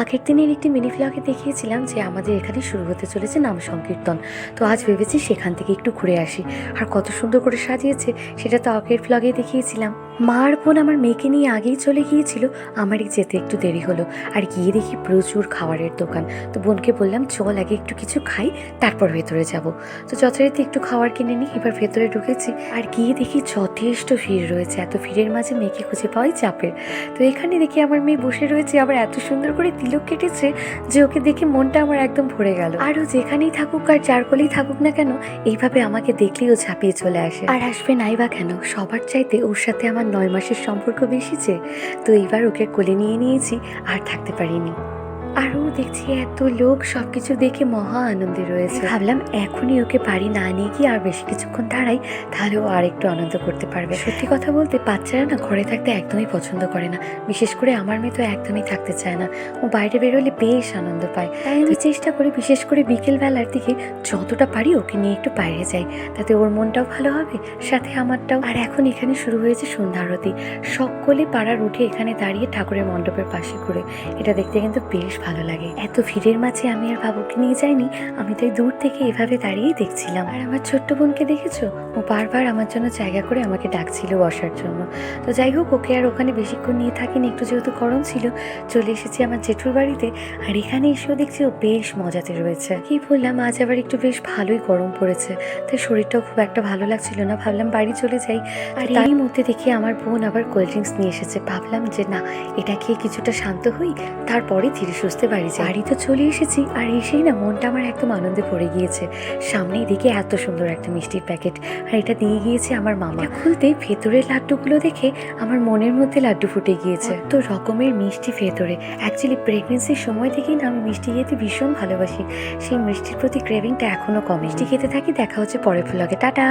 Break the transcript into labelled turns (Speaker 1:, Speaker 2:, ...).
Speaker 1: আগের দিনের একটি মিনি ভ্লগে দেখিয়েছিলাম যে আমাদের এখানে শুরু হতে চলেছে নাম সংকীর্তন। তো আজ ভেবেছি সেখান থেকে একটু ঘুরে আসি। আর কত সুন্দর করে সাজিয়েছে সেটা তো আগের ভ্লগে দেখিয়েছিলাম। মা আর বোন আমার মেয়েকে নিয়ে আগেই চলে গিয়েছিল, আমারই যেতে একটু দেরি হলো। আর গিয়ে দেখি প্রচুর খাবারের দোকান। তো বোনকে বললাম চল আগে একটু কিছু খাই, তারপর ভেতরে যাব। তো যথারীতি একটু খাবার কিনে নিই, এবার ভেতরে ঢুকেছি। আর গিয়ে দেখি যথেষ্ট ভিড় রয়েছে। এত ভিড়ের মাঝে মেয়েকে খুঁজে পাওয়াই চাপের। তো এখানে দেখি আমার মেয়ে বসে রয়েছে, আবার এত সুন্দর করে তিলক কেটেছে যে ওকে দেখে মনটা আমার একদম ভরে গেল। আর ও যেখানেই থাকুক আর যার কোলেই থাকুক না কেন, এইভাবে আমাকে দেখলেই ও ঝাঁপিয়ে চলে আসে। আর আসবে নাই বা কেন, সবার চাইতে ওর সাথে আমার 9 মাসের সম্পর্ক বেশি যে। তো এইবার ওকে কোলে নিয়ে নিয়েছি, আর থাকতে পারিনি। আরও দেখছি এত লোক, সবকিছু দেখে মহা আনন্দে রয়েছে। ভাবলাম এখনই ওকে বাড়ি না নিয়ে গিয়ে আর বেশি কিছুক্ষণ দাঁড়াই, তাহলে ও আর একটু আনন্দ করতে পারবে। সত্যি কথা বলতে বাচ্চারা না ঘরে থাকতে একদমই পছন্দ করে না, বিশেষ করে আমার মেয়ে তো একদমই থাকতে চায় না। ও বাইরে বেরোলে বেশ আনন্দ পায়। তাই আমি চেষ্টা করি বিশেষ করে বিকেল বেলার দিকে যতটা পারি ওকে নিয়ে একটু বাইরে যাই, তাতে ওর মনটাও ভালো হবে, সাথে আমারটাও। আর এখন এখানে শুরু হয়েছে সন্ধ্যা আরতি। সকলে পাড়ার উঠে এখানে দাঁড়িয়ে ঠাকুরের মণ্ডপের পাশে ঘুরে, এটা দেখতে কিন্তু বেশ ভালো লাগে। এত ভিড়ের মাঝে আমি আর বাবুকে নিয়ে যাইনি, আমি তাই দূর থেকে এভাবে দাঁড়িয়েই দেখছিলাম। আর আমার ছোট্ট বোনকে দেখেছো, ও বারবার আমার জন্য জায়গা করে আমাকে ডাকছিল বসার জন্য। তো যাই হোক, ওকে আর ওখানে বেশিক্ষণ নিয়ে থাকিনি, একটু যেহেতু গরম ছিল চলে এসেছি আমার জেঠুর বাড়িতে। আর এখানে এসেও দেখছি ও বেশ মজাতে রয়েছে। কি বললাম, আজ আবার একটু বেশ ভালোই গরম পড়েছে, তাই শরীরটাও খুব একটা ভালো লাগছিল না, ভাবলাম বাড়ি চলে যাই। আর এই মধ্যে দেখি আমার বোন আবার কোল্ড ড্রিঙ্কস নিয়ে এসেছে। ভাবলাম যে না, এটা খেয়ে কিছুটা শান্ত হই, তারপরে ধীরে সুস্থে বাড়ি তো চলে এসেছি। আর এসেই না মনটা আমার একদম আনন্দে ভরে গিয়েছে। সামনেই দেখে এত সুন্দর একটা মিষ্টির প্যাকেট, আর এটা দিয়ে গিয়েছে আমার মামা। খুলতে ভেতরের লাড্ডুগুলো দেখে আমার মনের মধ্যে লাড্ডু ফুটে গিয়েছে। তো রকমের মিষ্টি ভেতরে। অ্যাকচুয়ালি প্রেগনেন্সির সময় থেকেই না আমি মিষ্টি খেতে ভীষণ ভালোবাসি। সেই মিষ্টির প্রতি ক্রেভিংটা এখনো কমে। মিষ্টি খেতে থাকি, দেখা হচ্ছে পরের ভ্লগে। টাটা।